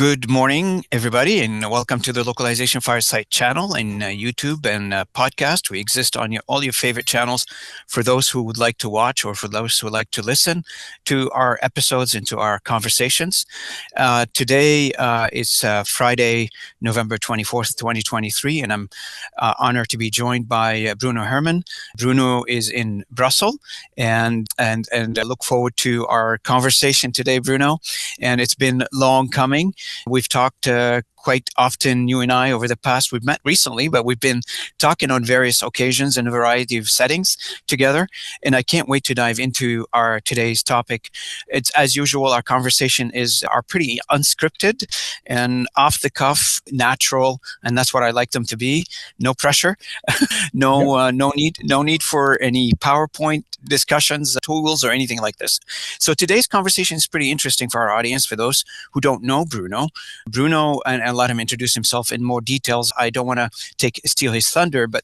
Good morning, everybody, and welcome to the Localization Fireside channel in YouTube and podcast. We exist on all your favorite channels for those who would like to watch or for those who would like to listen to our episodes and to our conversations. Today is Friday, November 24th, 2023, and I'm honored to be joined by Bruno Herrmann. Bruno is in Brussels, and I look forward to our conversation today, Bruno. And it's been long coming. We've talked quite often, you and I, over the past. We've met recently, but we've been talking on various occasions in a variety of settings together. And I can't wait to dive into our today's topic. It's, as usual, our conversation are pretty unscripted and off the cuff, natural, and that's what I like them to be. No pressure, no need for any PowerPoint discussions, tools, or anything like this. So today's conversation is pretty interesting for our audience. For those who don't know Bruno, and I'll let him introduce himself in more details. I don't want to steal his thunder, but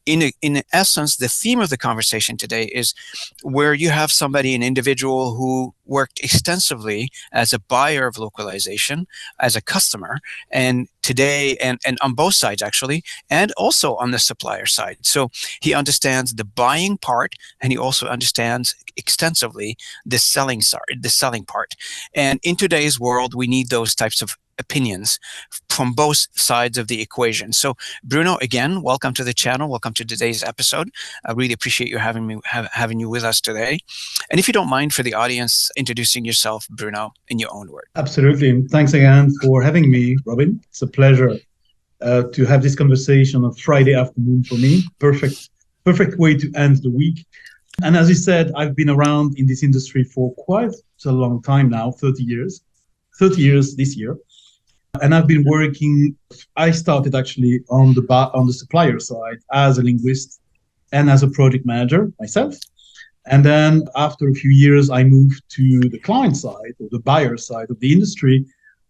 in essence, the theme of the conversation today is where you have an individual who worked extensively as a buyer of localization, as a customer, and today, and on both sides actually, and also on the supplier side. So he understands the buying part, and he also understands extensively the selling part. And in today's world, we need those types of opinions from both sides of the equation. So Bruno, again, welcome to the channel. Welcome to today's episode. I really appreciate you having you with us today. And if you don't mind, for the audience, introducing yourself, Bruno, in your own words. Absolutely. Thanks again for having me, Robin. It's a pleasure to have this conversation on Friday afternoon for me. Perfect way to end the week. And as you said, I've been around in this industry for quite a long time now, 30 years. 30 years this year. And I've been working, I started actually on the supplier side as a linguist and as a project manager myself. And then after a few years, I moved to the client side or the buyer side of the industry,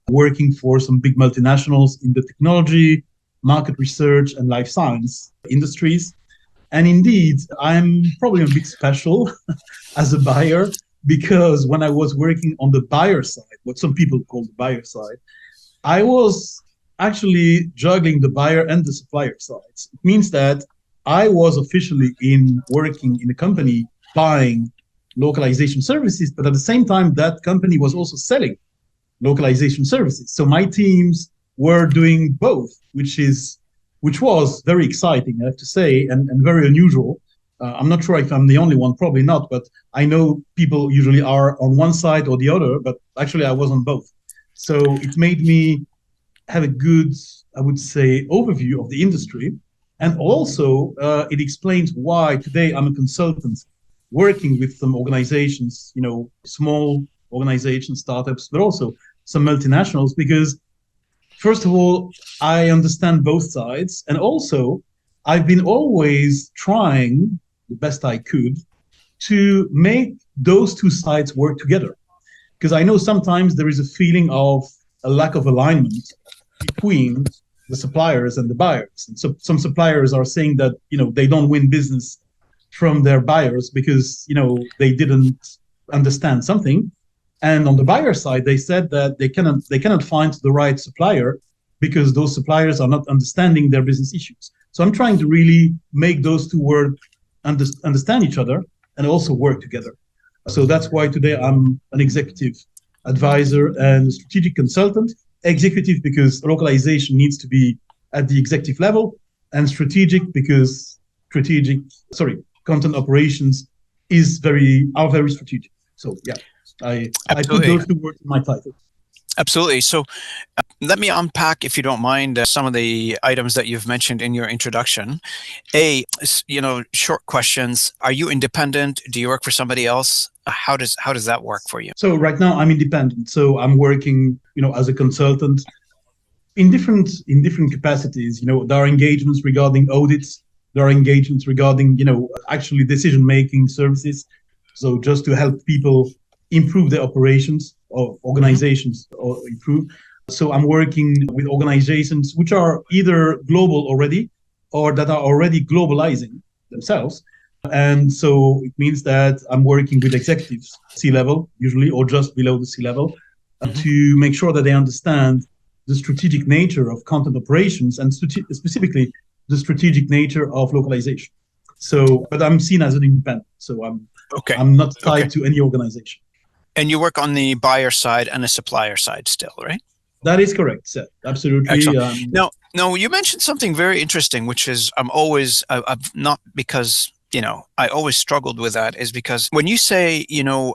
working for some big multinationals in the technology, market research, and life science industries. And indeed, I'm probably a bit special as a buyer, because when I was working on the buyer side, what some people call the buyer side, I was actually juggling the buyer and the supplier sides. It means that I was officially working in a company buying localization services, but at the same time, that company was also selling localization services. So my teams were doing both, which was very exciting, I have to say, and very unusual. I'm not sure if I'm the only one, probably not, but I know people usually are on one side or the other, but actually I was on both. So it made me have a good, I would say, overview of the industry. And also it explains why today I'm a consultant working with some organizations, small organizations, startups, but also some multinationals, because first of all, I understand both sides. And also I've been always trying the best I could to make those two sides work together. Because I know sometimes there is a feeling of a lack of alignment between the suppliers and the buyers. And so some suppliers are saying that, they don't win business from their buyers because, they didn't understand something. And on the buyer side, they said that they cannot find the right supplier because those suppliers are not understanding their business issues. So I'm trying to really make those two words understand each other and also work together. So that's why today I'm an executive advisor and a strategic consultant. Executive because localization needs to be at the executive level, and strategic because content operations are very strategic. So yeah, I put those two words in my title. Absolutely. So let me unpack, if you don't mind, some of the items that you've mentioned in your introduction. Short questions. Are you independent? Do you work for somebody else? How does that work for you? So right now I'm independent. So I'm working, as a consultant in different capacities. There are engagements regarding audits. There are engagements regarding, actually decision-making services. So just to help people improve their operations or organizations or improve. So I'm working with organizations which are either global already or that are already globalizing themselves. And so it means that I'm working with executives, C-level usually, or just below the C-level, to make sure that they understand the strategic nature of content operations and specifically the strategic nature of localization. So, but I'm seen as an independent, so I'm not tied to any organization. And you work on the buyer side and the supplier side still, right? That is correct, Seth. Absolutely. Now, you mentioned something very interesting, which is I've not because, I always struggled with that, is because when you say,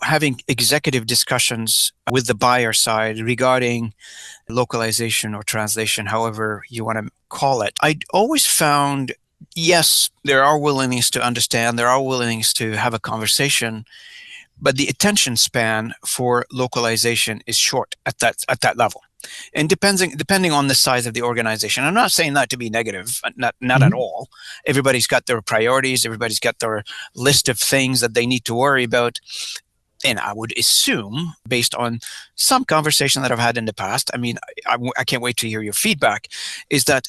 having executive discussions with the buyer side regarding localization or translation, however you want to call it, I always found, yes, there are willingness to understand, there are willingness to have a conversation, but the attention span for localization is short at that level. And depending on the size of the organization. I'm not saying that to be negative, not at all. Everybody's got their priorities, everybody's got their list of things that they need to worry about. And I would assume, based on some conversation that I've had in the past, I can't wait to hear your feedback, is that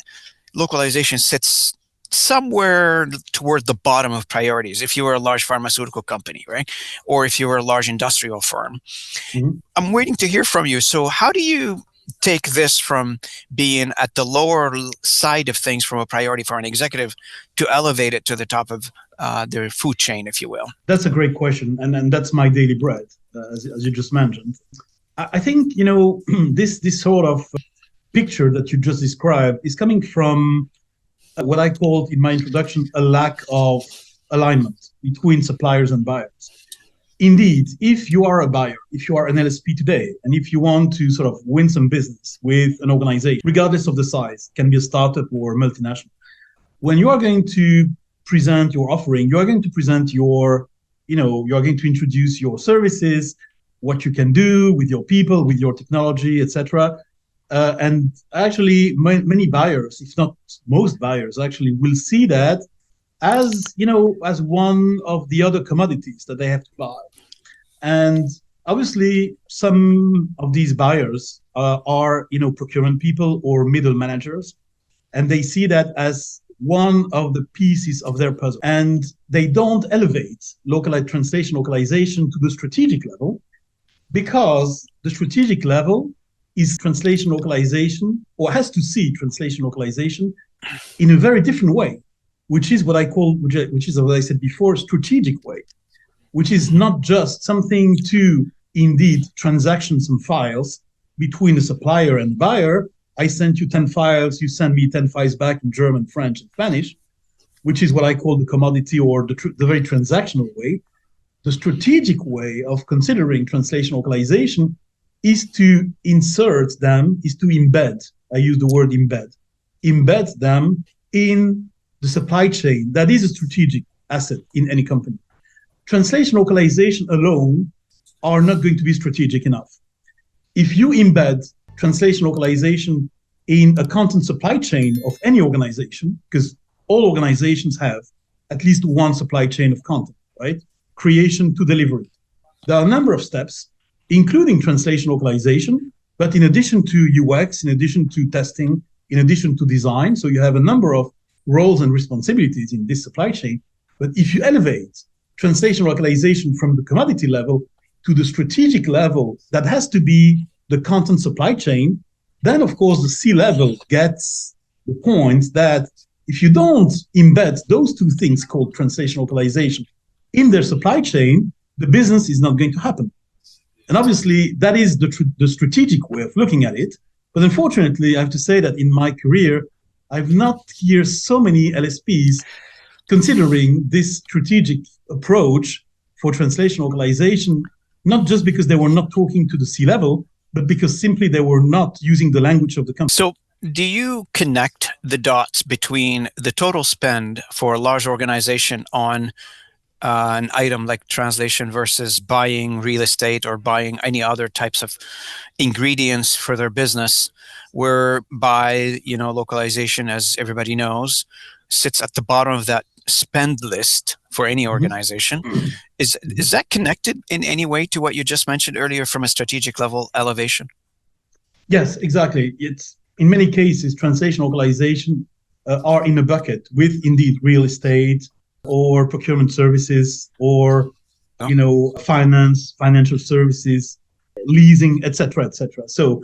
localization sits somewhere toward the bottom of priorities. If you were a large pharmaceutical company, right? Or if you were a large industrial firm. I'm waiting to hear from you. So how do you take this from being at the lower side of things from a priority for an executive to elevate it to the top of their food chain, if you will? That's a great question. And that's my daily bread, as you just mentioned. I think, this sort of picture that you just described is coming from what I called in my introduction a lack of alignment between suppliers and buyers. Indeed, if you are a buyer, if you are an LSP today, and if you want to sort of win some business with an organization, regardless of the size, can be a startup or a multinational, when you are going to present your offering, you are going to present you are going to introduce your services, what you can do with your people, with your technology, etc. And actually, many buyers, if not most buyers, actually will see that as one of the other commodities that they have to buy. And obviously, some of these buyers are procurement people or middle managers, and they see that as one of the pieces of their puzzle. And they don't elevate localization to the strategic level, because the strategic level is translation localization, or has to see translation localization in a very different way, which is what I said before, strategic way, which is not just something to indeed transaction some files between the supplier and buyer. I sent you 10 files, you send me 10 files back in German, French, and Spanish, which is what I call the commodity or the very transactional way. The strategic way of considering translation localization is to insert them, is to embed. I use the word embed them in the supply chain. That is a strategic asset in any company. Translation localization alone are not going to be strategic enough. If you embed translation localization in a content supply chain of any organization, because all organizations have at least one supply chain of content, right? Creation to delivery. There are a number of steps, including translation localization, but in addition to UX, in addition to testing, in addition to design, so you have a number of roles and responsibilities in this supply chain. But if you elevate translation localization from the commodity level to the strategic level, that has to be the content supply chain, then of course the C-level gets the point that if you don't embed those two things called translation localization in their supply chain, the business is not going to happen. And obviously that is the strategic way of looking at it. But unfortunately, I have to say that in my career, I've not heard so many LSPs considering this strategic approach for translation localization, not just because they were not talking to the C-level, but because simply they were not using the language of the company. So do you connect the dots between the total spend for a large organization on an item like translation versus buying real estate or buying any other types of ingredients for their business, whereby, localization, as everybody knows, sits at the bottom of that spend list for any organization? Is that connected in any way to what you just mentioned earlier from a strategic level elevation? Yes, exactly. It's in many cases, translation localization are in a bucket with indeed real estate or procurement services or, finance, financial services. leasing, etc., etc. So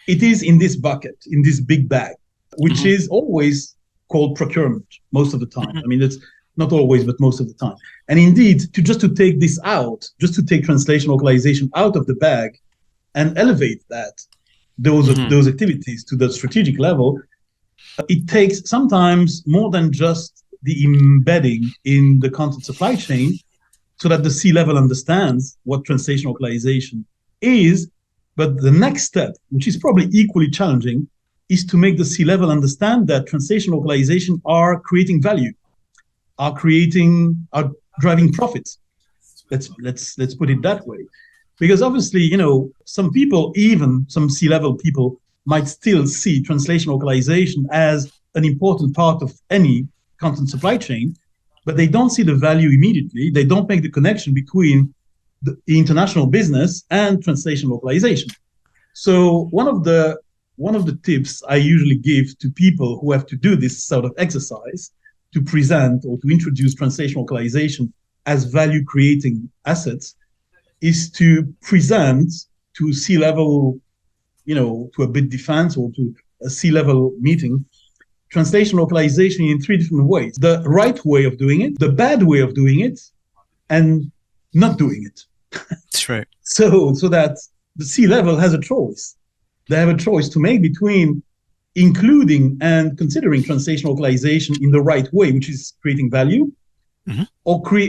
it is in this bucket, in this big bag, which Mm-hmm. is always called procurement most of the time. Mm-hmm. I mean, it's not always, but most of the time. And indeed, to take this out, just to take translation localization out of the bag and elevate Mm-hmm. those activities to the strategic level, it takes sometimes more than just the embedding in the content supply chain so that the C-level understands what translation localization is. But the next step, which is probably equally challenging, is to make the C-level understand that translation localization are creating value, are driving profits. Let's put it that way. Because obviously, some people, even some C-level people, might still see translation localization as an important part of any content supply chain, but they don't see the value immediately. They don't make the connection between the international business and translation localization. So one of the tips I usually give to people who have to do this sort of exercise to present or to introduce translation localization as value creating assets is to present to C-level, to a bid defense or to a C-level meeting, translation localization in three different ways: the right way of doing it, the bad way of doing it, and not doing it. That's right. So that the C-level has a choice. They have a choice to make between including and considering translation localization in the right way, which is creating value, Mm-hmm.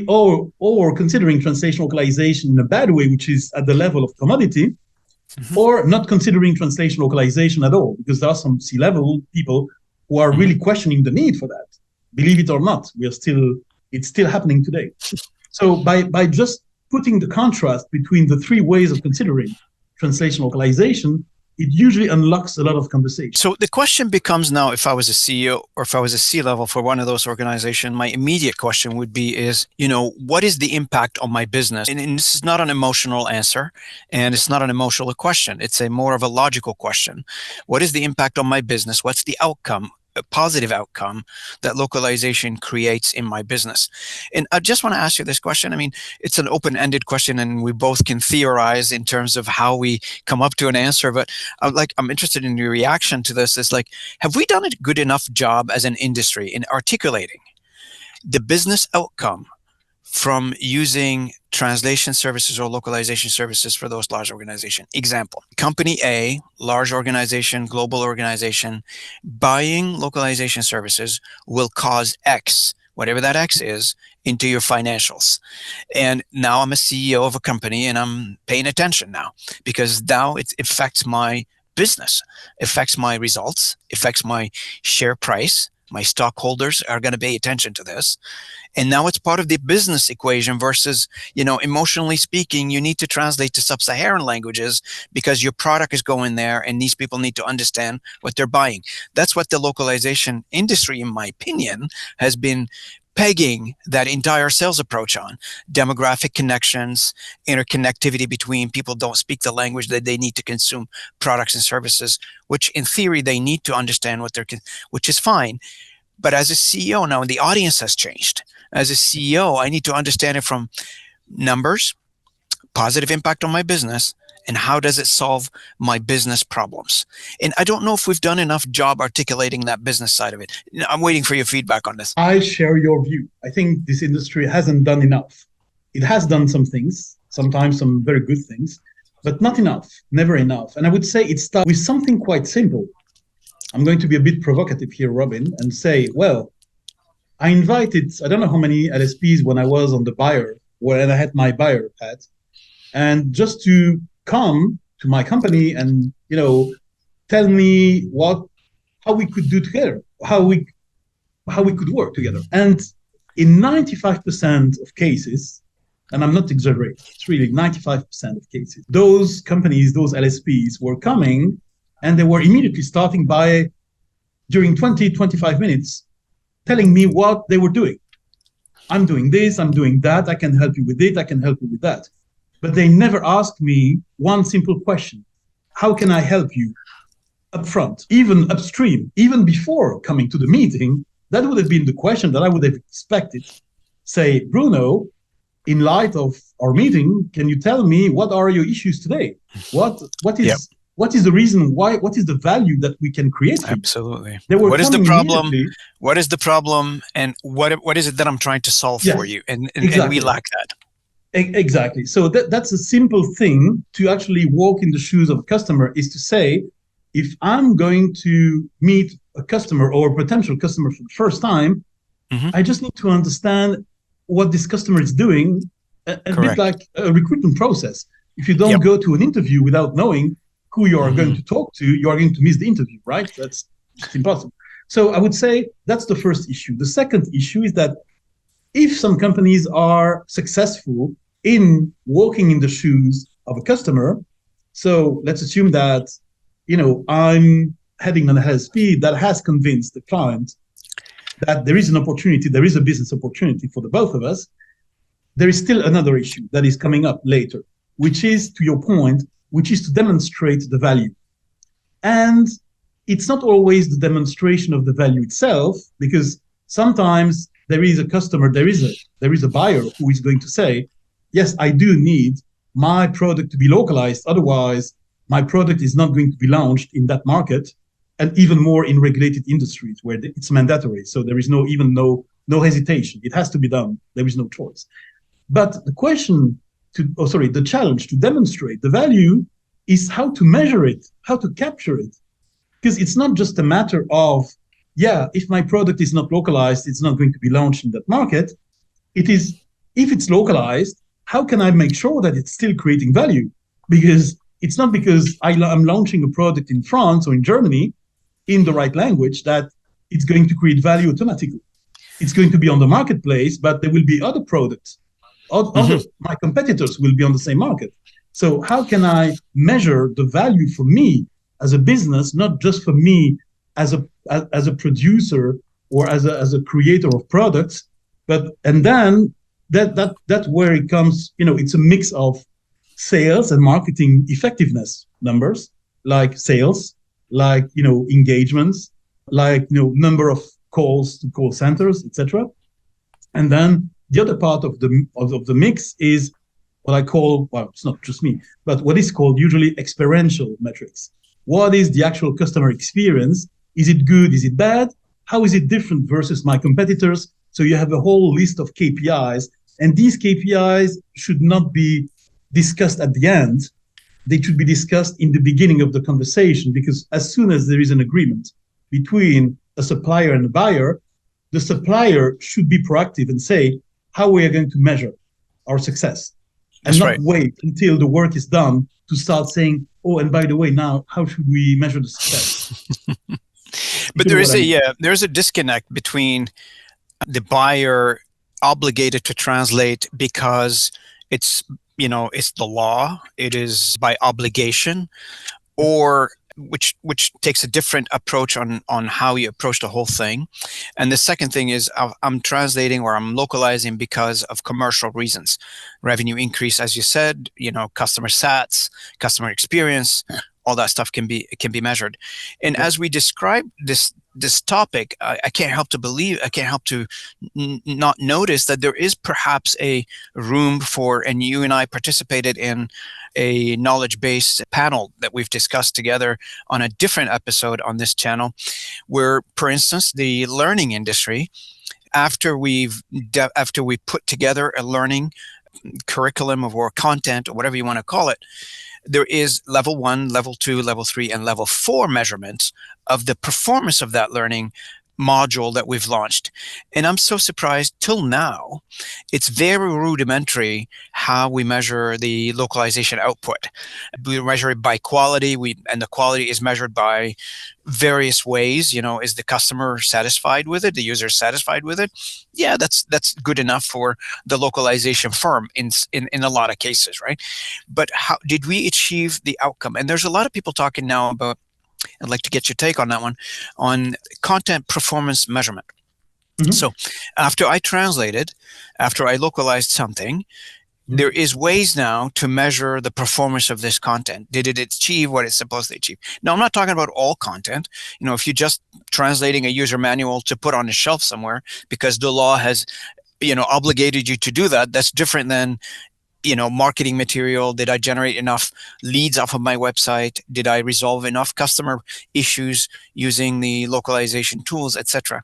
or considering translation localization in a bad way, which is at the level of commodity, Mm-hmm. or not considering translation localization at all, because there are some C-level people who are really questioning the need for that. Believe it or not, it's still happening today. So by just putting the contrast between the three ways of considering translation localization, it usually unlocks a lot of conversation. So the question becomes now, if I was a CEO or if I was a C-level for one of those organizations, my immediate question would be what is the impact on my business? And this is not an emotional answer, and it's not an emotional question. It's a more of a logical question. What is the impact on my business? What's the outcome, a positive outcome that localization creates in my business? And I just want to ask you this question. I mean, it's an open-ended question, and we both can theorize in terms of how we come up to an answer. But I'm interested in your reaction to this. Is have we done a good enough job as an industry in articulating the business outcome from using translation services or localization services for those large organizations? Example, company A, large organization, global organization, buying localization services will cause X, whatever that X is, into your financials. And now I'm a CEO of a company and I'm paying attention now, because now it affects my business, affects my results, affects my share price. My stockholders are going to pay attention to this. And now it's part of the business equation versus, emotionally speaking, you need to translate to sub-Saharan languages because your product is going there and these people need to understand what they're buying. That's what the localization industry, in my opinion, has been pegging that entire sales approach on: demographic connections, interconnectivity between people don't speak the language that they need to consume products and services, which in theory they need to understand which is fine. But as a CEO now, the audience has changed. As a CEO, I need to understand it from numbers, positive impact on my business, and how does it solve my business problems? And I don't know if we've done enough job articulating that business side of it. I'm waiting for your feedback on this. I share your view. I think this industry hasn't done enough. It has done some things, sometimes some very good things, but not enough, never enough. And I would say it starts with something quite simple. I'm going to be a bit provocative here, Robin, and say, well, I don't know how many LSPs when I was on the buyer, when I had my buyer hat, and just to come to my company and, tell me how we could do together, how we could work together. And in 95% of cases, and I'm not exaggerating, it's really 95% of cases, those companies, those LSPs were coming and they were immediately starting by, during 20, 25 minutes, telling me what they were doing. I'm doing this, I'm doing that, I can help you with it, I can help you with that. But they never asked me one simple question: how can I help you up front, even upstream, even before coming to the meeting? That would have been the question that I would have expected. Say, Bruno, in light of our meeting, can you tell me what are your issues today? What Yep. what is the reason why? What is the value that we can create for you? Absolutely. They were What is the coming problem? immediately. What is the problem, and what is it that I'm trying to solve for Yes, you? And we exactly. lack that. Exactly. So that's a simple thing to actually walk in the shoes of a customer is to say, if I'm going to meet a customer or a potential customer for the first time, Hmm. I just need to understand what this customer is doing, a bit Correct. like a recruitment process. If you don't Yep. go to an interview without knowing who you are going Hmm. to talk to, you are going to miss the interview, right? That's just impossible. So I would say that's the first issue. The second issue is that if some companies are successful in walking in the shoes of a customer, so let's assume that I'm heading an LSP that has convinced the client that there is an opportunity, there is a business opportunity for the both of us. There is still another issue that is coming up later, which is, to your point, which is to demonstrate the value. And it's not always the demonstration of the value itself, because sometimes there is a customer, there is a buyer who is going to say, yes, I do need my product to be localized, otherwise my product is not going to be launched in that market, and even more in regulated industries where it's mandatory. So there is no hesitation. It has to be done. There is no choice. But the challenge to demonstrate the value is how to measure it, how to capture it. Because it's not just a matter of, yeah, if my product is not localized, it's not going to be launched in that market. It is, if it's localized, how can I make sure that it's still creating value? Because it's not because I'm launching a product in France or in Germany in the right language that it's going to create value automatically. It's going to be on the marketplace, but there will be other products. Hmm. My competitors will be on the same market. So how can I measure the value for me as a business, not just for me as a producer or as a creator of products, but and then that's where it comes. It's a mix of sales and marketing effectiveness numbers, like sales, like engagements, like number of calls to call centers, etc. And then the other part of the mix is what I call, well, it's not just me, but what is called usually experiential metrics. What is the actual customer experience? Is it good? Is it bad? How is it different versus my competitors? So you have a whole list of KPIs, and these KPIs should not be discussed at the end. They should be discussed in the beginning of the conversation, because as soon as there is an agreement between a supplier and a buyer, the supplier should be proactive and say how we are going to measure our success, and That's not right. wait until the work is done to start saying, oh, and by the way, now how should we measure the success? If But you know what I mean. there's a disconnect between the buyer obligated to translate because it's it's the law, it is by obligation, or which takes a different approach on how you approach the whole thing. And the second thing is I'm translating or I'm localizing because of commercial reasons, revenue increase, as you said, customer sats, customer experience, all that stuff can be measured. And Yeah. as we describe this topic, I can't help to not notice that there is perhaps a room for, and you and I participated in a knowledge-based panel that we've discussed together on a different episode on this channel, where, for instance, the learning industry, after we put together a learning curriculum or content or whatever you want to call it, there is level 1, level 2, level 3, and level 4 measurements of the performance of that learning module that we've launched. And I'm so surprised till now, it's very rudimentary how we measure the localization output. We measure it by quality, and the quality is measured by various ways. Is the customer satisfied with it? The user satisfied with it? Yeah, that's good enough for the localization firm in a lot of cases, right? But how did we achieve the outcome? And there's a lot of people talking now about, I'd like to get your take on that one, on content performance measurement. Mm-hmm. So after I localized something, there is ways now to measure the performance of this content. Did it achieve what it's supposed to achieve? Now, I'm not talking about all content. If you're just translating a user manual to put on a shelf somewhere because the law has obligated you to do that. That's different than, marketing material. Did I generate enough leads off of my website? Did I resolve enough customer issues using the localization tools, etc.?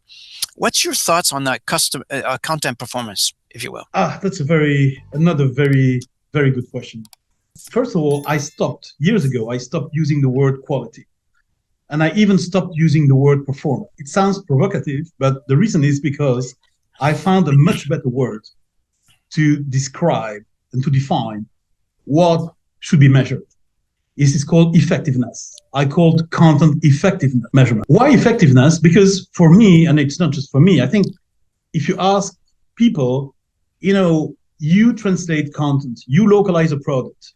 What's your thoughts on that custom content performance, if you will? That's another very, very good question. First of all, years ago, I stopped using the word quality. And I even stopped using the word performance. It sounds provocative, but the reason is because I found a much better word to describe and to define what should be measured. This is called effectiveness. I called content effectiveness measurement. Why effectiveness? Because for me, and it's not just for me, I think if you ask people, you translate content, you localize a product,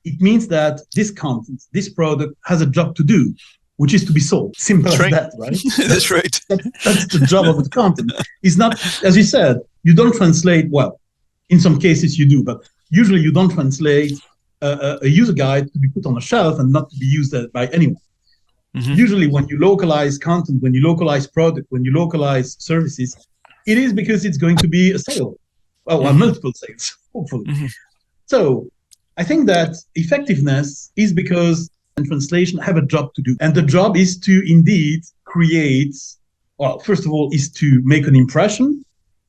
it means that this content, this product has a job to do, which is to be sold. Simple as that, right? That's right. That's the job of the content. It's not, as you said, you don't translate, well, in some cases you do, but usually you don't translate a user guide to be put on a shelf and not to be used by anyone. Mm-hmm. Usually when you localize content, when you localize product, when you localize services, it is because it's going to be a sale. Well, multiple sales, hopefully. Mm-hmm. So I think that effectiveness is because and translation have a job to do. And the job is to indeed create, well, first of all, is to make an impression,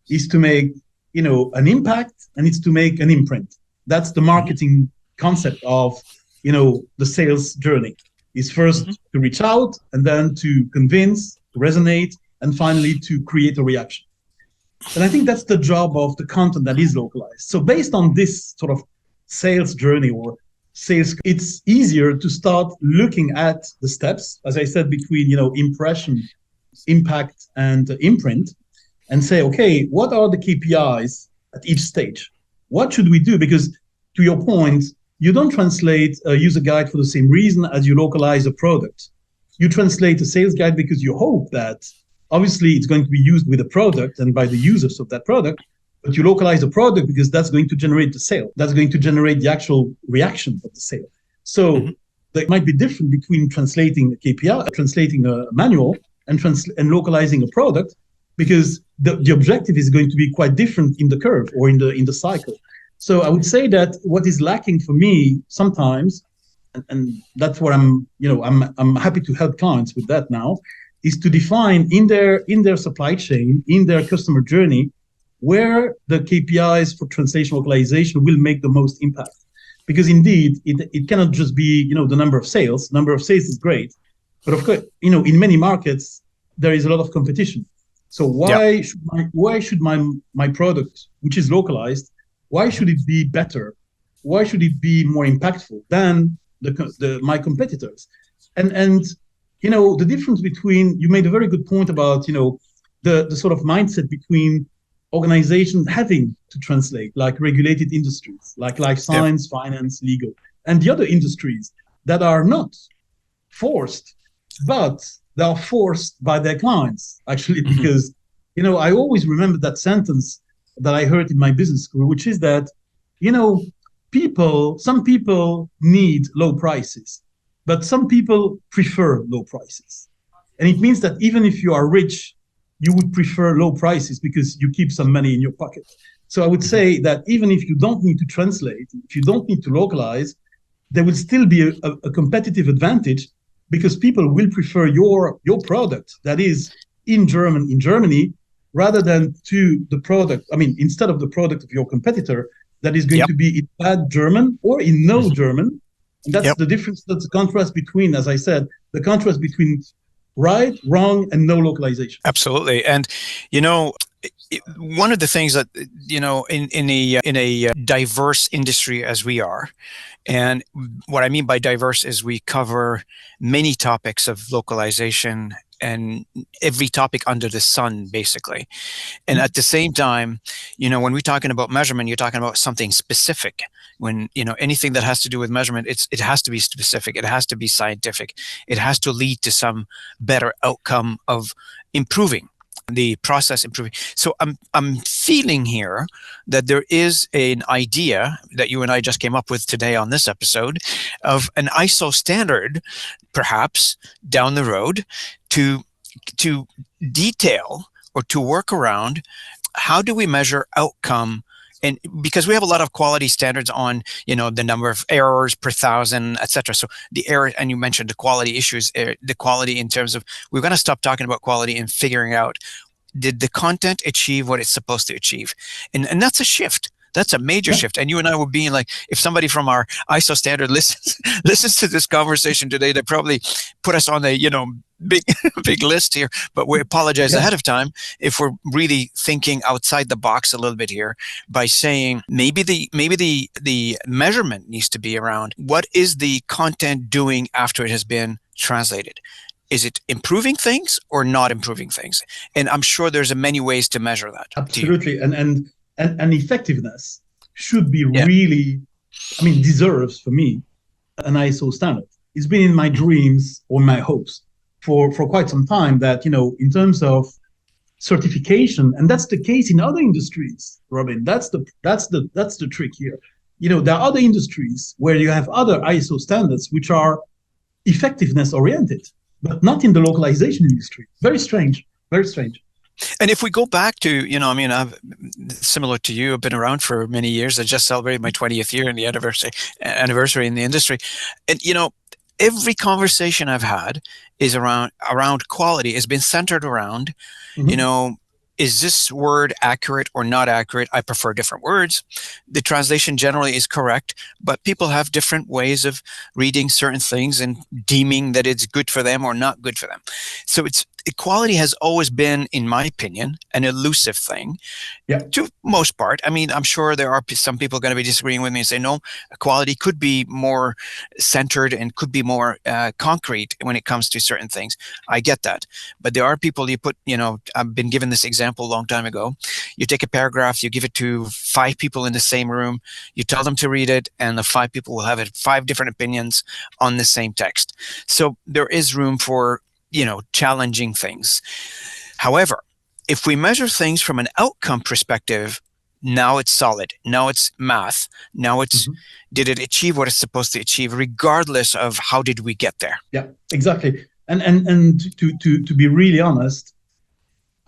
is to make, an impact, and it's to make an imprint. That's the marketing concept of, the sales journey. Is first to reach out, and then to convince, to resonate, and finally to create a reaction. And I think that's the job of the content that is localized. So based on this sort of sales journey or sales, it's easier to start looking at the steps, as I said, between, impression, impact, and imprint, and say, okay, what are the KPIs at each stage? What should we do? Because to your point, you don't translate a user guide for the same reason as you localize a product. You translate a sales guide because you hope that obviously it's going to be used with a product and by the users of that product, but you localize the product because that's going to generate the sale. That's going to generate the actual reaction of the sale. So there might be different between translating a KPI, translating a manual, and localizing a product, because the objective is going to be quite different in the curve or in the cycle. So I would say that what is lacking for me sometimes, and that's what I'm happy to help clients with that now, is to define in their supply chain, in their customer journey, where the KPIs for translation localization will make the most impact. Because indeed, it cannot just be, the number of sales. Number of sales is great. But of course, in many markets, there is a lot of competition. So why should my product, which is localized, why should it be better? Why should it be more impactful than my competitors? And the difference between, you made a very good point about, the sort of mindset between organizations having to translate, like regulated industries, like life science, finance, legal, and the other industries that are not forced, but they are forced by their clients, actually, because, I always remember that sentence that I heard in my business school, which is that, some people need low prices, but some people prefer low prices. And it means that even if you are rich, you would prefer low prices because you keep some money in your pocket. So I would say that even if you don't need to translate, if you don't need to localize, there will still be a competitive advantage, because people will prefer your product that is in Germany, rather than to the product. I mean, instead of the product of your competitor that is going to be in bad German or in no German. And that's the difference. That's the contrast between, as I said, the contrast between right, wrong, and no localization. Absolutely. And, one of the things that, in a diverse industry as we are, and what I mean by diverse is we cover many topics of localization and every topic under the sun, basically. And at the same time, when we're talking about measurement, you're talking about something specific. When, anything that has to do with measurement, it has to be specific. It has to be scientific. It has to lead to some better outcome of improving the process, improving. So I'm feeling here that there is an idea that you and I just came up with today on this episode of an ISO standard, perhaps down the road, to detail or to work around how do we measure outcome? And because we have a lot of quality standards on, the number of errors per thousand, et cetera. So the error, and you mentioned the quality issues, the quality in terms of, we're going to stop talking about quality and figuring out, did the content achieve what it's supposed to achieve? And that's a shift. That's a major shift. And you and I were being like, if somebody from our ISO standard listens to this conversation today, they probably put us on the, big list here, but we apologize ahead of time if we're really thinking outside the box a little bit here by saying maybe the measurement needs to be around, what is the content doing after it has been translated? Is it improving things or not improving things? And I'm sure there's many ways to measure that. Absolutely. And effectiveness should be really, deserves for me an ISO standard. It's been in my dreams or my hopes for quite some time that, in terms of certification, and that's the case in other industries, Robin, that's the trick here. There are other industries where you have other ISO standards which are effectiveness oriented, but not in the localization industry. Very strange, very strange. And if we go back to, I've, similar to you, I've been around for many years. I just celebrated my 20th year in the anniversary in the industry. And, every conversation I've had is around quality, has been centered around, is this word accurate or not accurate? I prefer different words. The translation generally is correct, but people have different ways of reading certain things and deeming that it's good for them or not good for them. So equality has always been, in my opinion, an elusive thing. To most part. I'm sure there are some people going to be disagreeing with me and say, no, equality could be more centered and could be more concrete when it comes to certain things. I get that. But there are people I've been given this example a long time ago. You take a paragraph, you give it to 5 people in the same room, you tell them to read it, and the 5 people will have 5 different opinions on the same text. So there is room for challenging things. However, if we measure things from an outcome perspective, now it's solid. Now it's math. Now it's, did it achieve what it's supposed to achieve, regardless of how did we get there? Yeah, exactly. And to be really honest,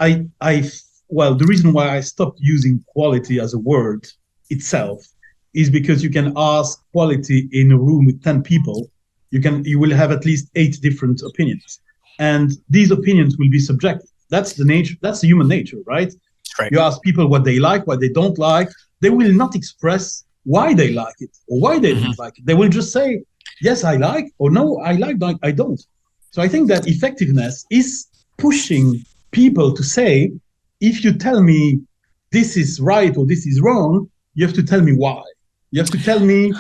the reason why I stopped using quality as a word itself is because you can ask quality in a room with 10 people, you will have at least 8 different opinions. And these opinions will be subjective. That's the nature. That's the human nature, right? Right. You ask people what they like, what they don't like. They will not express why they like it or why they don't like it. They will just say, yes, I like, or no, I like, I don't. So I think that effectiveness is pushing people to say, if you tell me this is right or this is wrong, you have to tell me why. You have to tell me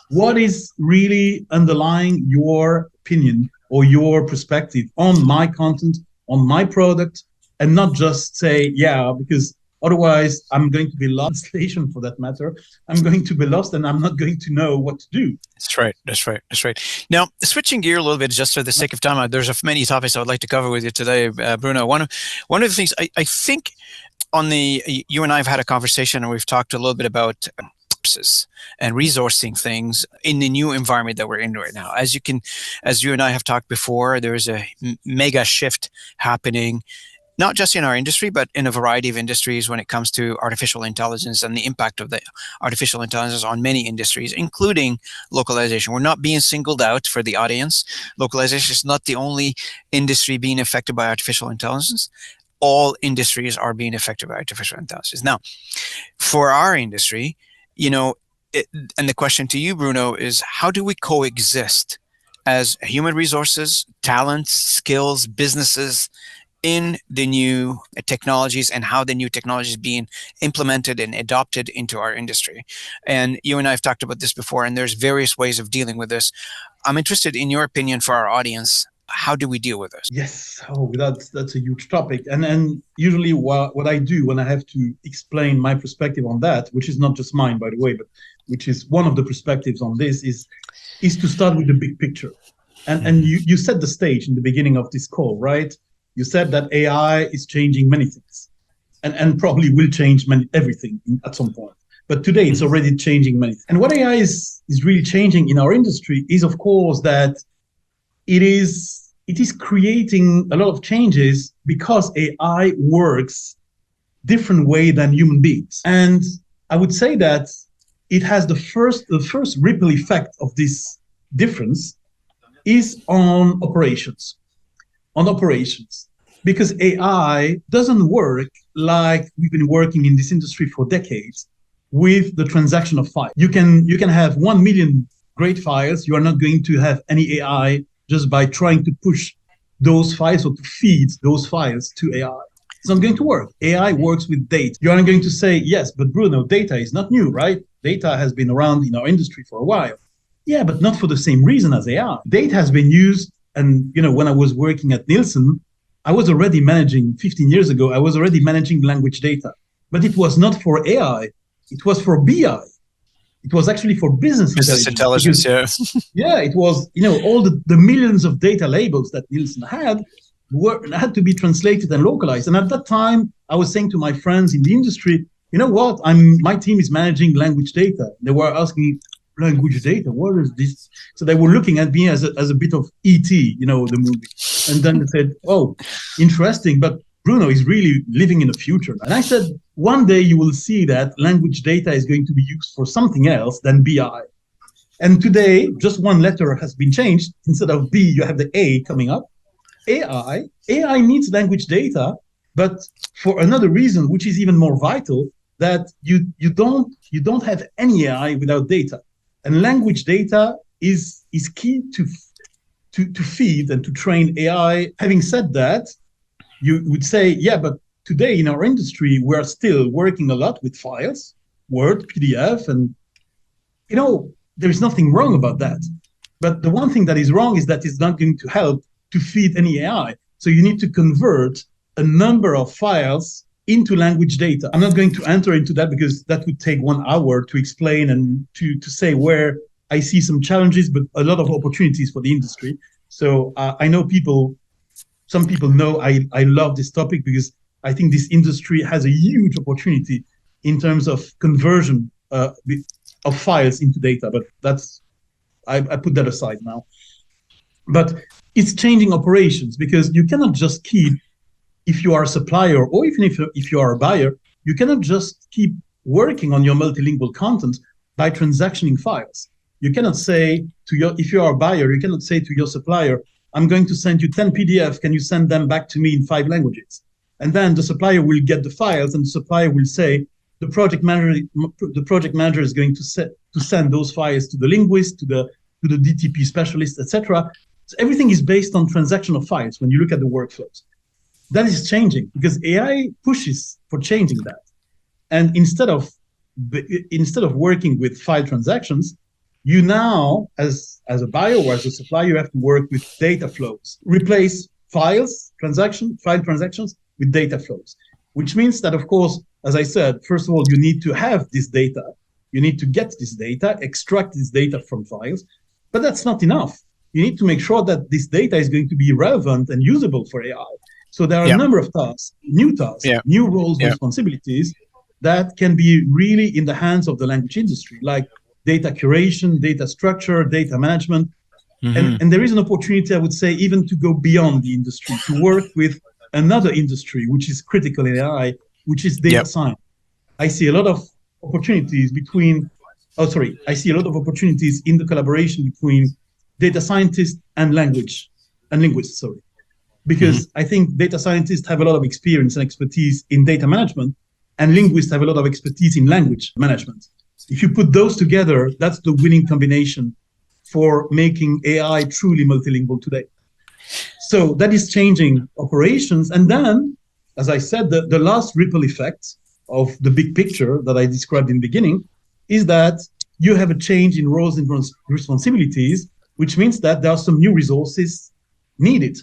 what is really underlying your opinion or your perspective on my content, on my product, and not just say, because otherwise I'm going to be lost, translation for that matter. I'm going to be lost and I'm not going to know what to do. That's right. Now, switching gear a little bit, just for the sake of time, there's many topics I would like to cover with you today, Bruno. One of the things I think you and I have had a conversation and we've talked a little bit about and resourcing things in the new environment that we're in right now. As you and I have talked before, there's a mega shift happening, not just in our industry, but in a variety of industries when it comes to artificial intelligence and the impact of the artificial intelligence on many industries, including localization. We're not being singled out for the audience. Localization is not the only industry being affected by artificial intelligence. All industries are being affected by artificial intelligence. Now, for our industry, and the question to you, Bruno, is how do we coexist as human resources, talents, skills, businesses in the new technologies and how the new technology is being implemented and adopted into our industry? And you and I have talked about this before, and there's various ways of dealing with this. I'm interested in your opinion for our audience. How do we deal with this? Yes, that's a huge topic. And usually what I do when I have to explain my perspective on that, which is not just mine, by the way, but which is one of the perspectives on this, is to start with the big picture. And you set the stage in the beginning of this call, right? You said that AI is changing many things and probably will change everything at some point. But today it's already changing many things. And what AI is really changing in our industry is, of course, that it is creating a lot of changes because AI works different way than human beings. And I would say that it has the first ripple effect of this difference is on operations. On operations. Because AI doesn't work like we've been working in this industry for decades with the transaction of files. You can have 1 million great files. You are not going to have any AI just by trying to push those files or to feed those files to AI. It's not going to work. AI works with data. You aren't going to say, yes, but Bruno, data is not new, right? Data has been around in our industry for a while. Yeah, but not for the same reason as AI. Data has been used, and when I was working at Nielsen, I was already managing, 15 years ago, I was already managing language data. But it was not for AI, it was for BI. It was actually for business intelligence. Because, yeah, it was, all the millions of data labels that Nielsen had to be translated and localized. And at that time, I was saying to my friends in the industry, you know what, my team is managing language data. They were asking me, language data, what is this? So they were looking at me as a bit of E.T., the movie. And then they said, oh, interesting, but Bruno is really living in the future. And I said, one day you will see that language data is going to be used for something else than BI. And today, just one letter has been changed. Instead of B, you have the A coming up. AI needs language data, but for another reason, which is even more vital, that you don't have any AI without data. And language data is key to feed and to train AI. Having said that, you would say, yeah, but today in our industry, we're still working a lot with files, Word, PDF, and there is nothing wrong about that. But the one thing that is wrong is that it's not going to help to feed any AI. So you need to convert a number of files into language data. I'm not going to enter into that because that would take 1 hour to explain and to say where I see some challenges, but a lot of opportunities for the industry. So I know some people know I love this topic because I think this industry has a huge opportunity in terms of conversion of files into data, but I put that aside now. But it's changing operations because you cannot just keep, if you are a supplier or even if you are a buyer, you cannot just keep working on your multilingual content by transactioning files. You cannot say if you are a buyer, you cannot say to your supplier, I'm going to send you 10 PDF, can you send them back to me in 5 languages? And then the supplier will get the files and the supplier will say, the project manager is going to send those files to the linguist, to the DTP specialist, etc. So everything is based on transactional files when you look at the workflows. That is changing because AI pushes for changing that. And instead of working with file transactions, you now, as a buyer or as a supplier, you have to work with data flows. Replace file transactions with data flows, which means that, of course, as I said, first of all, you need to have this data. You need to get this data, extract this data from files, but that's not enough. You need to make sure that this data is going to be relevant and usable for AI. So there are a number of tasks, new roles, responsibilities that can be really in the hands of the language industry, like data curation, data structure, data management. Mm-hmm. And there is an opportunity, I would say, even to go beyond the industry, to work with another industry, which is critical in AI, which is data science. I see a lot of opportunities in the collaboration between data scientists and linguists, because I think data scientists have a lot of experience and expertise in data management, and linguists have a lot of expertise in language management. If you put those together, that's the winning combination for making AI truly multilingual today. So that is changing operations. And then, as I said, the last ripple effect of the big picture that I described in the beginning is that you have a change in roles and responsibilities, which means that there are some new resources needed.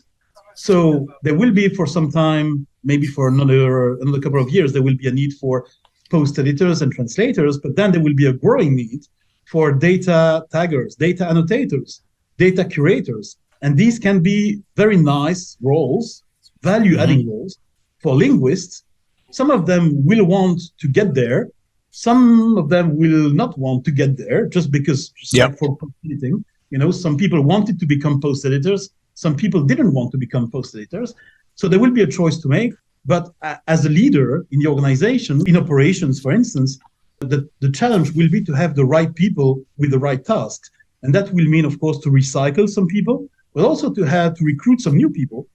So there will be for some time, maybe for another couple of years, there will be a need for post editors and translators, but then there will be a growing need for data taggers, data annotators, data curators. And these can be very nice roles, value-adding roles for linguists. Some of them will want to get there. Some of them will not want to get there just because like for post editing, some people wanted to become post editors. Some people didn't want to become post editors. So there will be a choice to make. But as a leader in the organization, in operations, for instance, the challenge will be to have the right people with the right tasks. And that will mean, of course, to recycle some people, but also to have to recruit some new people.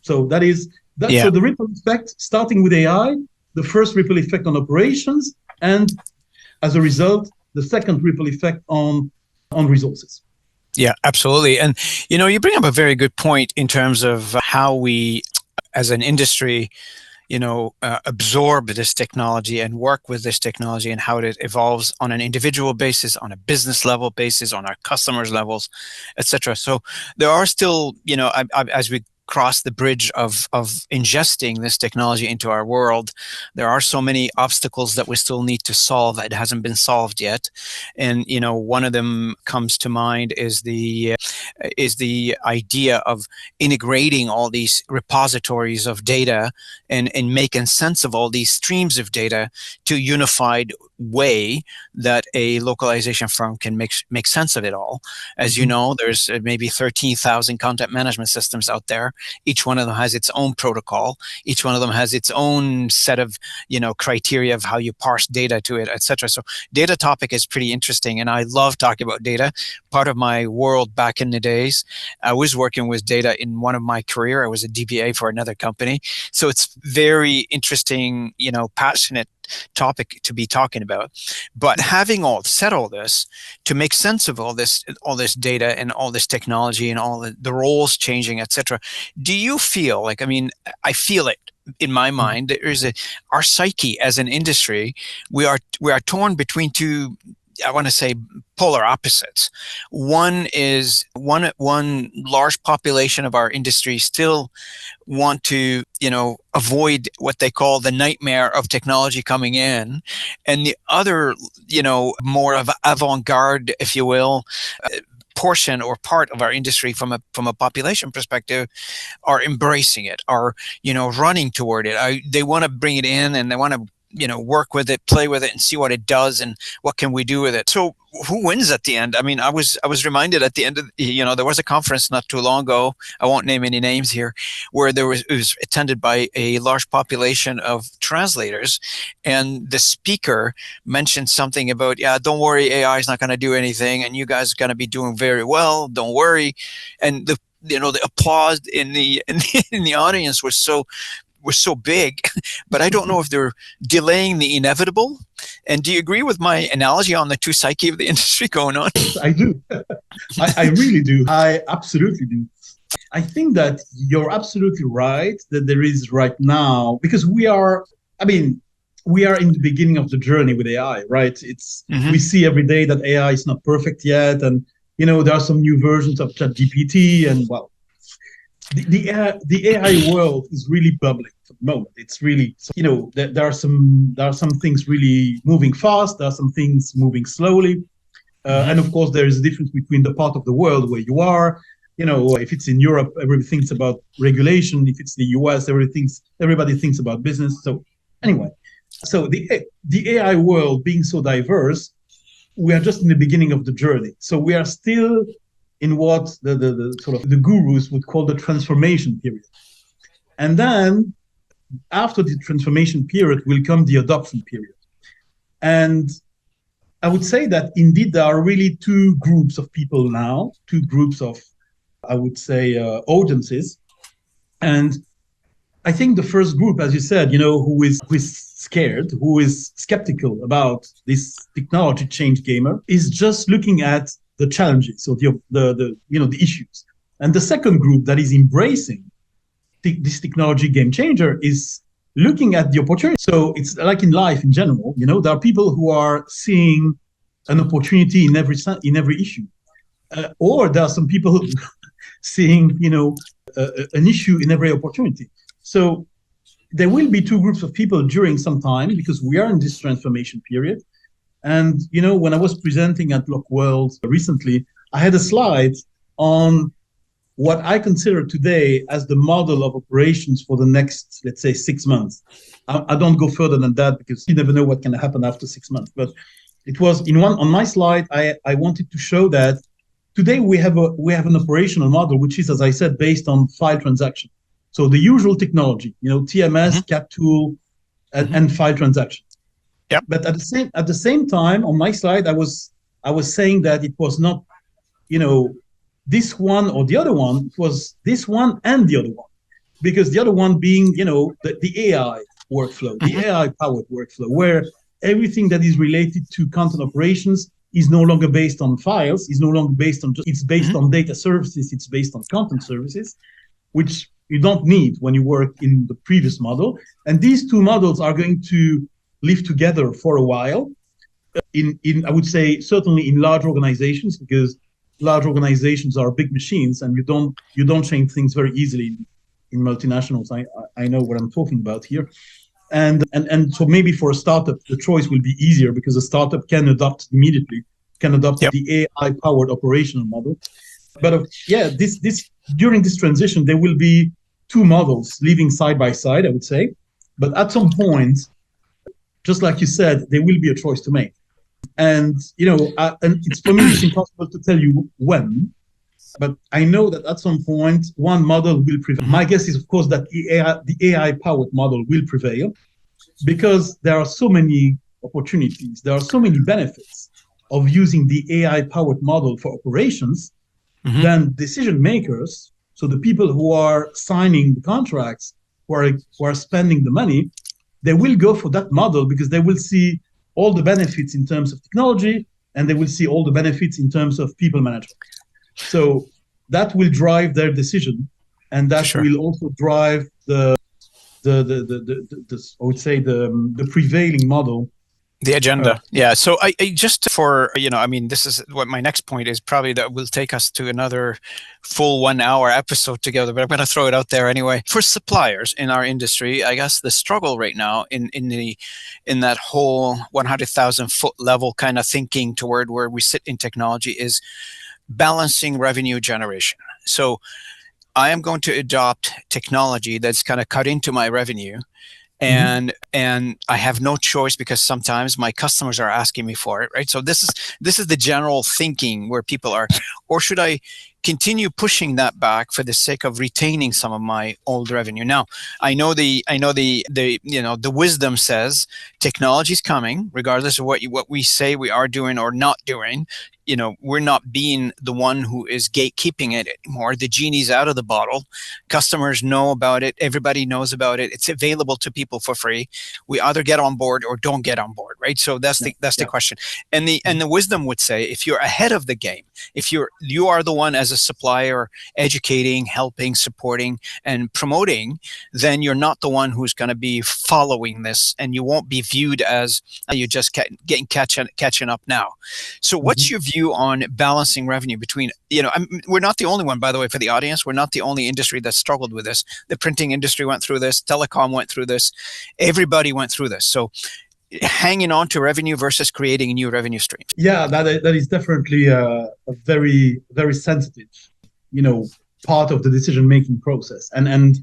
So so the ripple effect, starting with AI, the first ripple effect on operations, and as a result, the second ripple effect on resources. Yeah, absolutely. And, you bring up a very good point in terms of how we, as an industry, absorb this technology and work with this technology, and how it evolves on an individual basis, on a business level basis, on our customers' levels, etc. So there are still, as we cross the bridge of ingesting this technology into our world, there are so many obstacles that we still need to solve that hasn't been solved yet. And one of them comes to mind is the idea of integrating all these repositories of data and making sense of all these streams of data to a unified way that a localization firm can make sense of it all. As you know, there's maybe 13,000 content management systems out there. Each one of them has its own protocol. Each one of them has its own set of, criteria of how you parse data to it, etc. So data topic is pretty interesting, and I love talking about data. Part of my world back in the days, I was working with data in one of my career. I was a DBA for another company. So it's very interesting, passionate topic to be talking about. But having said all this, to make sense of all this data and all this technology and all the roles changing, etc., do you feel like, I feel it in my mind, our psyche as an industry, we are torn between two, I want to say, polar opposites. One is one large population of our industry still want to, avoid what they call the nightmare of technology coming in, and the other, more of avant-garde, if you will, portion or part of our industry from a population perspective are embracing it, are running toward it. They want to bring it in, and they want to work with it, play with it, and see what it does and what can we do with it. So who wins at the end? I was reminded at the end of, there was a conference not too long ago, I won't name any names here, where it was attended by a large population of translators, and the speaker mentioned something about, don't worry, AI is not going to do anything, and you guys are going to be doing very well, don't worry. And the applause in the audience was so big, but I don't know if they're delaying the inevitable. And do you agree with my analogy on the two psyche of the industry going on? I do. I really do. I absolutely do. I think that you're absolutely right that there is right now, because we are in the beginning of the journey with AI, right? We see every day that AI is not perfect yet. And, there are some new versions of ChatGPT, and the AI world is really bubbling at the moment. It's really, there are some things really moving fast. There are some things moving slowly. And of course, there is a difference between the part of the world where you are. If it's in Europe, everybody thinks about regulation. If it's the US, everybody thinks about business. So anyway, so the AI world being so diverse, we are just in the beginning of the journey. So we are still in what the sort of the gurus would call the transformation period. And then after the transformation period will come the adoption period. And I would say that indeed there are really two groups of people now, two groups of, I would say, audiences. And I think the first group, as you said, who is scared, who is skeptical about this technology change gamer, is just looking at the challenges or the issues. And the second group that is embracing this technology game changer is looking at the opportunity. So it's like in life in general, there are people who are seeing an opportunity in every issue, or there are some people seeing an issue in every opportunity. So there will be two groups of people during some time, because we are in this transformation period. And, when I was presenting at LocWorld recently, I had a slide on what I consider today as the model of operations for the next, let's say, 6 months. I don't go further than that, because you never know what can happen after 6 months. But it was on my slide, I wanted to show that today we have an operational model, which is, as I said, based on file transaction. So the usual technology, TMS, CAT tool, and file transaction. Yep. But at the same time, on my slide, I was saying that it was not, this one or the other one. It was this one and the other one, because the other one being, the AI workflow, the AI powered workflow, where everything that is related to content operations is no longer based on files, is no longer based on it's based on data services, it's based on content services, which you don't need when you work in the previous model. And these two models are going to live together for a while. In I would say certainly in large organizations, because large organizations are big machines, and you don't change things very easily in multinationals. I know what I'm talking about here. And so maybe for a startup, the choice will be easier, because a startup can adopt immediately, the AI powered operational model. But this during this transition, there will be two models living side by side, I would say. But at some point, just like you said, there will be a choice to make. And and it's, for me, it's impossible to tell you when, but I know that at some point one model will prevail. My guess is, of course, that the AI powered model will prevail, because there are so many opportunities, there are so many benefits of using the AI powered model for operations. Then decision makers, so the people who are signing the contracts, who are spending the money, they will go for that model, because they will see all the benefits in terms of technology, and they will see all the benefits in terms of people management. So that will drive their decision, and that will also drive the I would say the prevailing model. The agenda. Yeah. So I just for, this is what my next point is, probably that will take us to another full 1 hour episode together, but I'm going to throw it out there anyway. For suppliers in our industry, I guess the struggle right now in that whole 100,000 foot level kind of thinking toward where we sit in technology is balancing revenue generation. So I am going to adopt technology that's kind of cut into my revenue, and I have no choice, because sometimes my customers are asking me for it, right? So this is the general thinking where people are. Or should I continue pushing that back for the sake of retaining some of my old revenue? Now, I know the wisdom says technology is coming, regardless of what we say we are doing or not doing. We're not being the one who is gatekeeping it anymore. The genie's out of the bottle. Customers know about it. Everybody knows about it. It's available to people for free. We either get on board or don't get on board, right? So that's the question. And the wisdom would say, if you're ahead of the game, if you are the one as a supplier educating, helping, supporting, and promoting, then you're not the one who's going to be following this, and you won't be viewed as you just catching up now. So what's your view on balancing revenue between, we're not the only one, by the way, for the audience. We're not the only industry that struggled with this. The printing industry went through this. Telecom went through this. Everybody went through this. So hanging on to revenue versus creating new revenue streams. Yeah, that is definitely a very, very sensitive, part of the decision-making process. And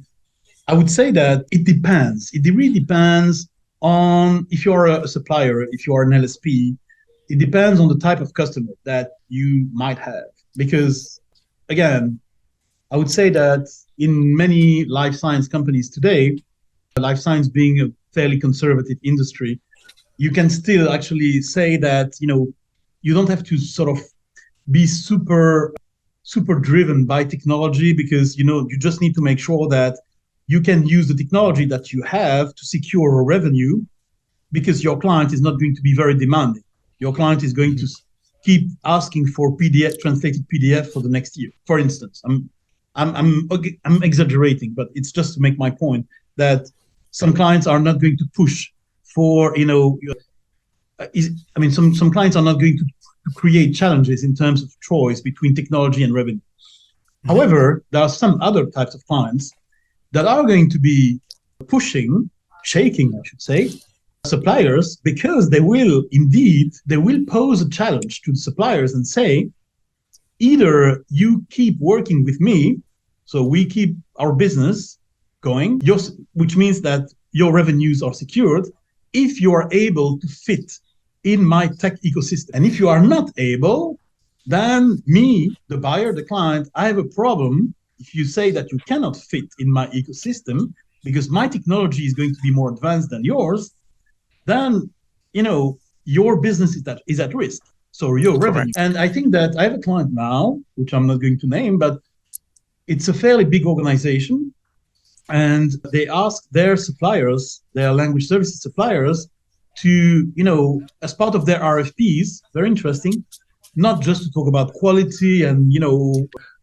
I would say that it depends. It really depends on, if you're a supplier, if you are an LSP, it depends on the type of customer that you might have. Because, again, I would say that in many life science companies today, life science being a fairly conservative industry, you can still actually say that, you don't have to sort of be super driven by technology, because, you just need to make sure that you can use the technology that you have to secure a revenue, because your client is not going to be very demanding. Your client is going to keep asking for translated PDF for the next year. For instance, I'm exaggerating, but it's just to make my point that some clients are not going to push for, some clients are not going to create challenges in terms of choice between technology and revenue. However, there are some other types of clients that are going to be shaking, I should say, suppliers, because they will pose a challenge to the suppliers and say, either you keep working with me, so we keep our business going, which means that your revenues are secured, if you are able to fit in my tech ecosystem. And if you are not able, then me, the buyer, the client, I have a problem if you say that you cannot fit in my ecosystem because my technology is going to be more advanced than yours, then your business is at risk. So your revenue. Correct. And I think that I have a client now, which I'm not going to name, but it's a fairly big organization. And they ask their suppliers, their language services suppliers, to, as part of their RFPs, very interesting, not just to talk about quality and,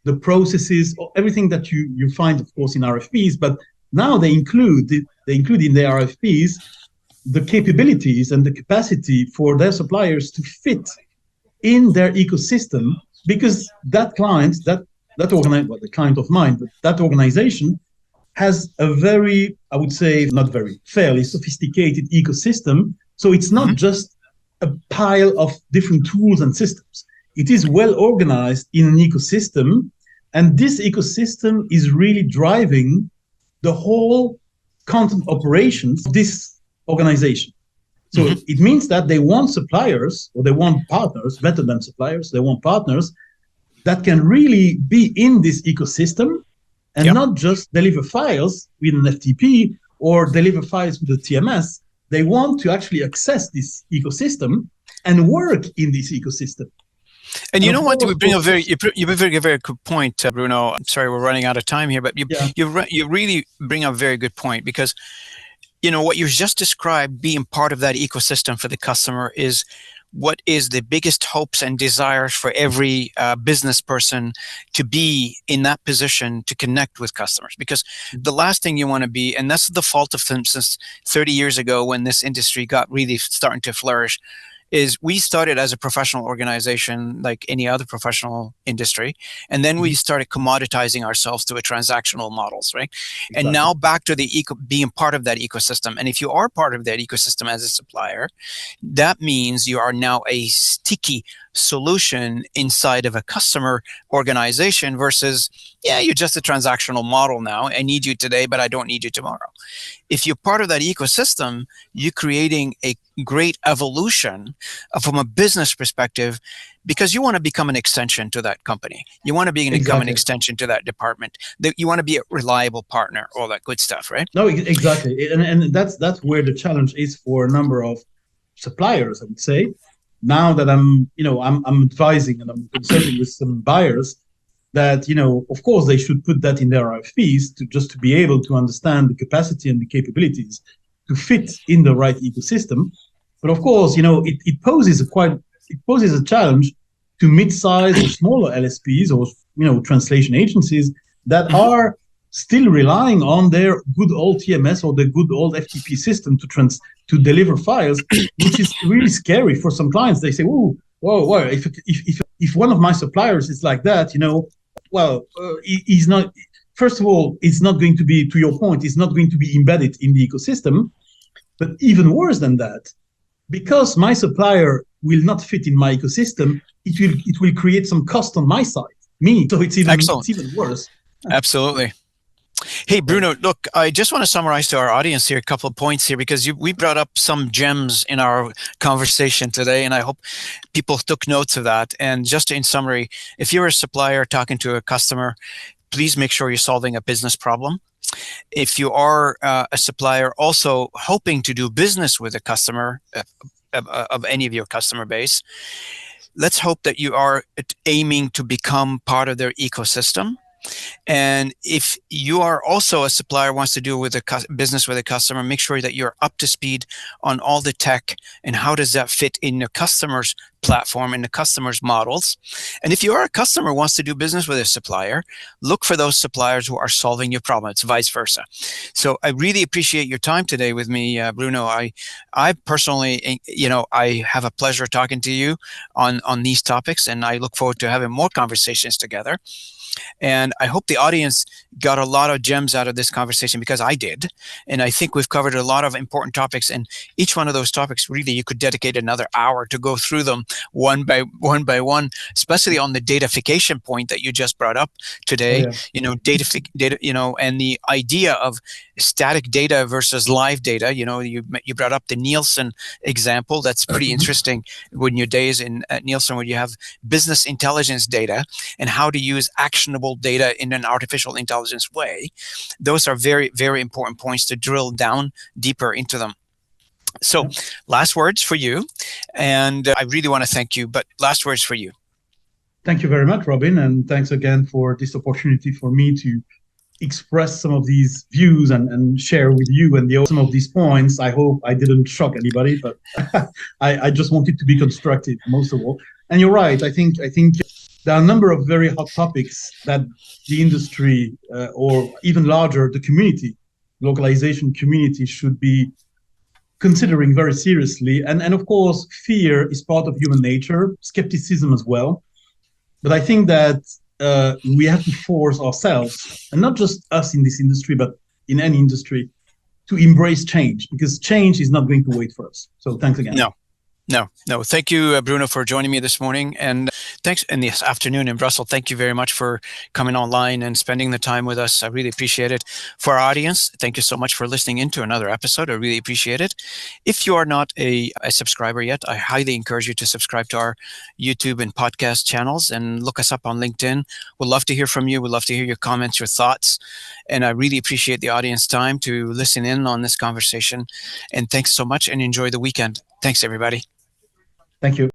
the processes, everything that you find, of course, in RFPs, but now they include in their RFPs the capabilities and the capacity for their suppliers to fit in their ecosystem, because that client, the client of mine, but that organization has a very, I would say, not very, fairly sophisticated ecosystem. So it's not just a pile of different tools and systems. It is well organized in an ecosystem, and this ecosystem is really driving the whole content operations of this organization. So it means that they want suppliers, or they want partners, better than suppliers, they want partners that can really be in this ecosystem and not just deliver files with an FTP or deliver files with a TMS. They want to actually access this ecosystem and work in this ecosystem. And you know what? You bring a very good point, Bruno. I'm sorry, we're running out of time here, but you really bring a very good point, because what you just described, being part of that ecosystem for the customer, is what is the biggest hopes and desires for every business person, to be in that position to connect with customers. Because the last thing you want to be, and that's the fault of them since 30 years ago when this industry got really starting to flourish, is we started as a professional organization like any other professional industry, and then we started commoditizing ourselves to a transactional models, right? Exactly. And now back to the being part of that ecosystem. And if you are part of that ecosystem as a supplier, that means you are now a sticky solution inside of a customer organization versus, you're just a transactional model now. I need you today, but I don't need you tomorrow. If you're part of that ecosystem, you're creating a great evolution from a business perspective, because you want to become an extension to that company. You want to become an extension to that department. You want to be a reliable partner, all that good stuff, right? No, exactly. And that's where the challenge is for a number of suppliers, I would say. Now that I'm advising and I'm consulting with some buyers, that, of course, they should put that in their RFPs to be able to understand the capacity and the capabilities to fit in the right ecosystem. But of course, it poses a challenge to mid-size or smaller LSPs or translation agencies that are still relying on their good old TMS or the good old FTP system to deliver files, which is really scary for some clients. They say, whoa, if one of my suppliers is like that, he's not. First of all, it's not going to be, to your point, it's not going to be embedded in the ecosystem. But even worse than that, because my supplier will not fit in my ecosystem, it will create some cost on my side, me. So it's even worse. Absolutely. Hey, Bruno, look, I just want to summarize to our audience here a couple of points here, because we brought up some gems in our conversation today, and I hope people took notes of that. And just in summary, if you're a supplier talking to a customer, please make sure you're solving a business problem. If you are a supplier also hoping to do business with a customer of any of your customer base, let's hope that you are aiming to become part of their ecosystem. And if you are also a supplier wants to do with a business with a customer, make sure that you're up to speed on all the tech and how does that fit in the customer's platform and the customer's models. And if you are a customer wants to do business with a supplier, look for those suppliers who are solving your problem. It's vice versa. So I really appreciate your time today with me, Bruno. I personally, I have a pleasure talking to you on these topics, and I look forward to having more conversations together. And I hope the audience got a lot of gems out of this conversation, because I did. And I think we've covered a lot of important topics. And each one of those topics, really, you could dedicate another hour to go through them one by one, especially on the datafication point that you just brought up today. Oh, yeah. Data, and the idea of static data versus live data. You brought up the Nielsen example. That's pretty interesting. When your days at Nielsen, where you have business intelligence data and how to use actionable data in an artificial intelligence way, those are very, very important points to drill down deeper into them. So, last words for you, and I really want to thank you, but last words for you. Thank you very much, Robin, and thanks again for this opportunity for me to express some of these views and share with you and some of these points. I hope I didn't shock anybody, but I just wanted to be constructive most of all. And you're right. I think there are a number of very hot topics that the industry, or even larger, the community, localization community, should be considering very seriously. And of course, fear is part of human nature, skepticism as well. But I think that we have to force ourselves, and not just us in this industry, but in any industry, to embrace change, because change is not going to wait for us. So thanks again. No. Thank you, Bruno, for joining me this morning, and thanks in this afternoon in Brussels. Thank you very much for coming online and spending the time with us. I really appreciate it. For our audience, thank you so much for listening into another episode. I really appreciate it. If you are not a subscriber yet, I highly encourage you to subscribe to our YouTube and podcast channels and look us up on LinkedIn. We'd love to hear from you. We'd love to hear your comments, your thoughts. And I really appreciate the audience time to listen in on this conversation. And thanks so much, and enjoy the weekend. Thanks, everybody. Thank you.